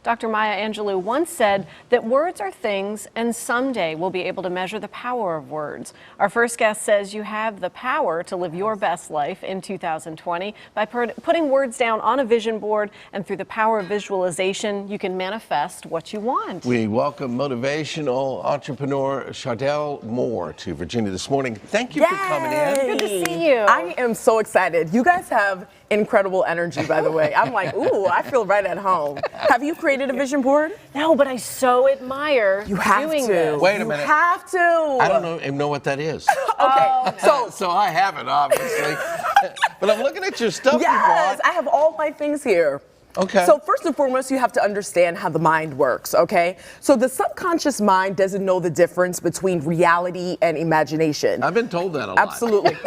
Dr. Maya Angelou once said that words are things, and someday we'll be able to measure the power of words. Our first guest says you have the power to live your best life in 2020 by putting words down on a vision board, and through the power of visualization, you can manifest what you want. We welcome motivational entrepreneur Chardelle Moore to Virginia this morning. Thank you for coming in. Good to see you. I am so excited. You guys have incredible energy, by the way. I'm like, ooh, I feel right at home. Have you created a vision board? No, but I so admire you have doing to. this. Wait a minute. You have to. I don't even know what that is. Okay, So I have it, obviously. But I'm looking at your stuff you yes, bought. I have all my things here. Okay. So first and foremost, you have to understand how the mind works, okay? So the subconscious mind doesn't know the difference between reality and imagination. I've been told that a lot. Absolutely.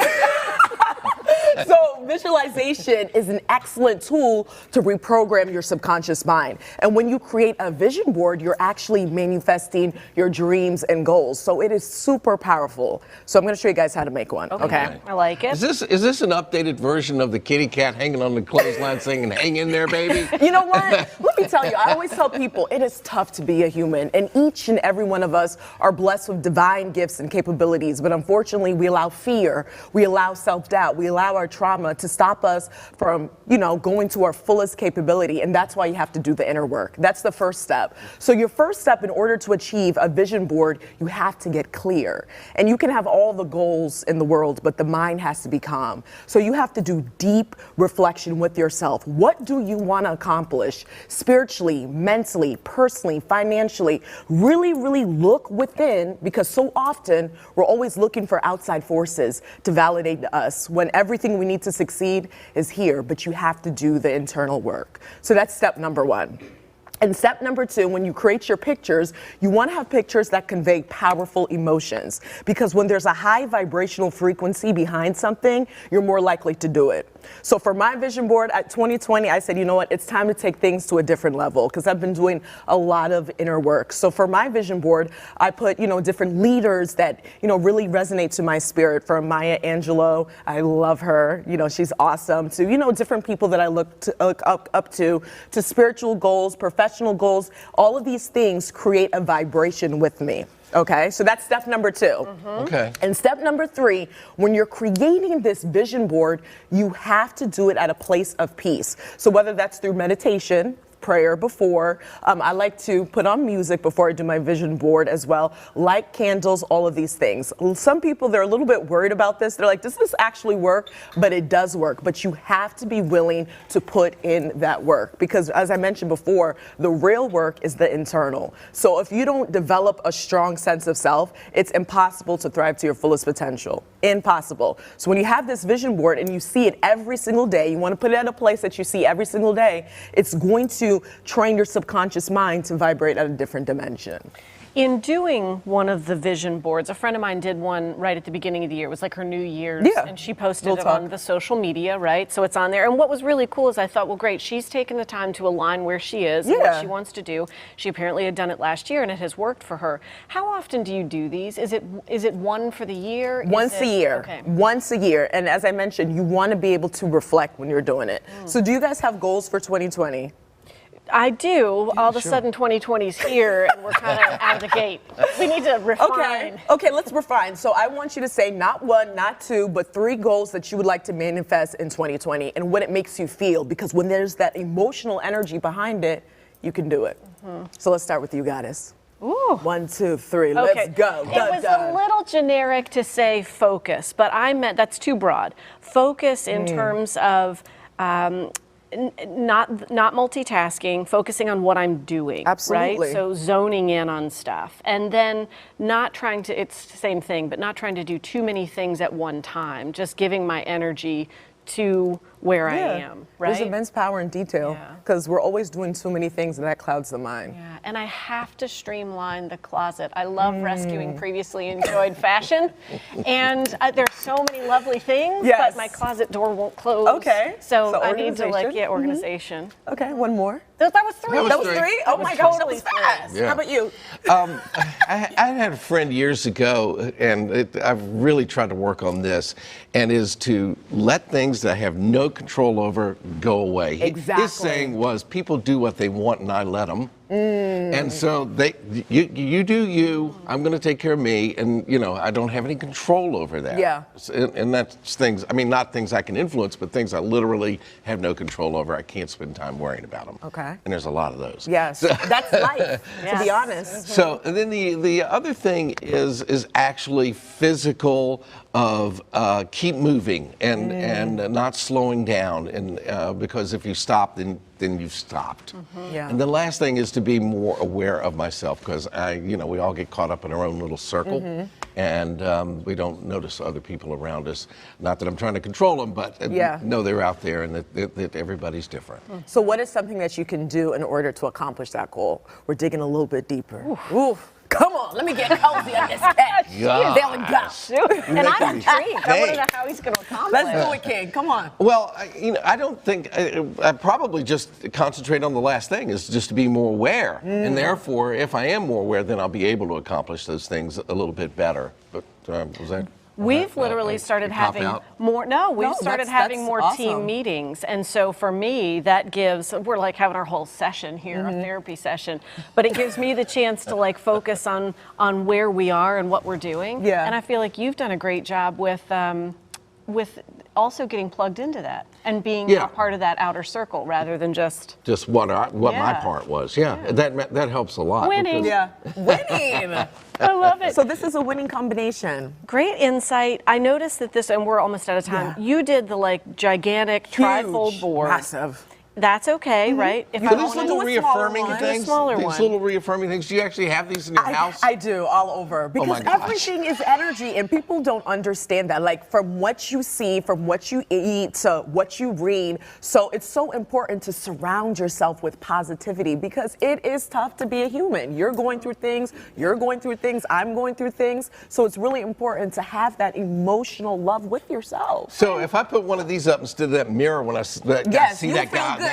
So visualization is an excellent tool to reprogram your subconscious mind. And when you create a vision board, you're actually manifesting your dreams and goals. So it is super powerful. So I'm going to show you guys how to make one. Okay. I like it. Is this an updated version of the kitty cat hanging on the clothesline saying, hang in there, baby? You know what? Let me tell you, I always tell people it is tough to be a human, and each and every one of us are blessed with divine gifts and capabilities. But unfortunately, we allow fear, we allow self-doubt, we allow our trauma to stop us from, going to our fullest capability. And that's why you have to do the inner work. That's the first step. So your first step in order to achieve a vision board, you have to get clear. And you can have all the goals in the world, but the mind has to be calm. So you have to do deep reflection with yourself. What do you want to accomplish spiritually, mentally, personally, financially? Really, really look within, because so often we're always looking for outside forces to validate us when everything we need to succeed is here, but you have to do the internal work. So that's step number one. And step number two, when you create your pictures, you want to have pictures that convey powerful emotions, because when there's a high vibrational frequency behind something, you're more likely to do it. So for my vision board at 2020, I said, you know what, it's time to take things to a different level, because I've been doing a lot of inner work. So for my vision board, I put, different leaders that, really resonate to my spirit, from Maya Angelou, I love her, she's awesome, to, different people that I look up to spiritual goals, professional goals. All of these things create a vibration with me. Okay, so that's step number two. Okay. And step number three, when you're creating this vision board, you have to do it at a place of peace. So whether that's through meditation, prayer before. I like to put on music before I do my vision board as well, light candles, all of these things. Some people, they're a little bit worried about this. They're like, does this actually work? But it does work. But you have to be willing to put in that work, because as I mentioned before, the real work is the internal. So if you don't develop a strong sense of self, it's impossible to thrive to your fullest potential. Impossible. So when you have this vision board and you see it every single day, you want to put it at a place that you see every single day, it's going to train your subconscious mind to vibrate at a different dimension. In doing one of the vision boards, a friend of mine did one right at the beginning of the year. It was like her New Year's, and she posted it on the social media, right? So it's on there. And what was really cool is I thought, well, great, she's taken the time to align where she is and what she wants to do. She apparently had done it last year, and it has worked for her. How often do you do these? Is it one for the year? Once a year. Okay. Once a year. And as I mentioned, you want to be able to reflect when you're doing it. So do you guys have goals for 2020? I do. All of a sudden 2020's here and we're kind of out of the gate. We need to refine. Okay, let's refine. So I want you to say not one, not two, but three goals that you would like to manifest in 2020 and what it makes you feel. Because when there's that emotional energy behind it, you can do it. So let's start with you, Goddess. Ooh. 1, 2, 3, okay. Let's go. It was a little generic to say focus, but I meant that's too broad. Focus in terms of not multitasking, focusing on what I'm doing. Absolutely. Right? So zoning in on stuff. And then not trying to, it's the same thing, but not trying to do too many things at one time, just giving my energy to where I am, right? There's immense power in detail, because we're always doing so many things and that clouds the mind. Yeah, and I have to streamline the closet. I love rescuing previously enjoyed fashion, and there's so many lovely things, but my closet door won't close. Okay. So I need to organization. Okay, one more. That was three. That was three? Oh my gosh, that was fast. Yeah. How about you? I had a friend years ago, and I've really tried to work on this, and is to let things that I have no no control over go away. Exactly. His saying was, people do what they want and I let them. And so you do you, I'm going to take care of me, and I don't have any control over that. Yeah. And that's things, I mean, not things I can influence, but things I literally have no control over. I can't spend time worrying about them. Okay. And there's a lot of those. Yes, that's life, to be honest. So and then the other thing is actually physical, of keep moving and not slowing down, and because if you stop, then you've stopped. Yeah. And the last thing is to be more aware of myself, because we all get caught up in our own little circle, and we don't notice other people around us. Not that I'm trying to control them, but know they're out there, and that everybody's different. So what is something that you can do in order to accomplish that goal? We're digging a little bit deeper. Oof. Come on, let me get cozy on this cat. There we go. And I'm intrigued. I want to know how he's going to accomplish. Let's do it, King. Come on. Well, I don't think I probably just concentrate on the last thing, is just to be more aware, and therefore, if I am more aware, then I'll be able to accomplish those things a little bit better. But was that? We've literally started having more. No, we've started having more team meetings, and so for me, that gives. We're like having our whole session here, a therapy session, but it gives me the chance to like focus on where we are and what we're doing. Yeah. And I feel like you've done a great job with also getting plugged into that and being a part of that outer circle rather than just what my part was. That helps a lot. Winning. Winning. I love it. So this is a winning combination. Great insight. I noticed that and we're almost out of time. You did the like gigantic trifold board. Massive. That's okay, right? If so these little reaffirming things, little reaffirming things, do you actually have these in your house? I do, all over. Because everything is energy, and people don't understand that. Like, from what you see, from what you eat, to what you read. So it's so important to surround yourself with positivity, because it is tough to be a human. You're going through things, I'm going through things. So it's really important to have that emotional love with yourself. So if I put one of these up instead of that mirror when I see that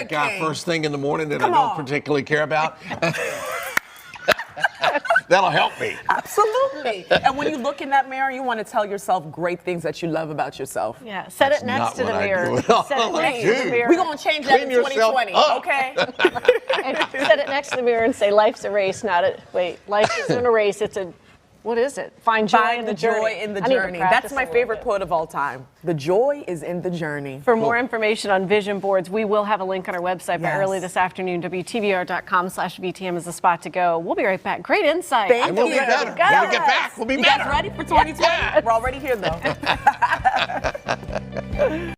guy first thing in the morning that I don't particularly care about, that'll help me. Absolutely. And when you look in that mirror, you want to tell yourself great things that you love about yourself. Yeah, set it next to the mirror. Set it next to the mirror. We're going to change that in 2020, okay? And set it next to the mirror and say, life's a race, life isn't a race, it's a, what is it? Find joy in the journey. That's my favorite quote of all time. The joy is in the journey. For more information on vision boards, we will have a link on our website by early this afternoon. WTVR.com/VTM is the spot to go. We'll be right back. Great insight. Thank you. We'll be better. When we get back, we'll be better. You guys ready for 2020? We're already here, though.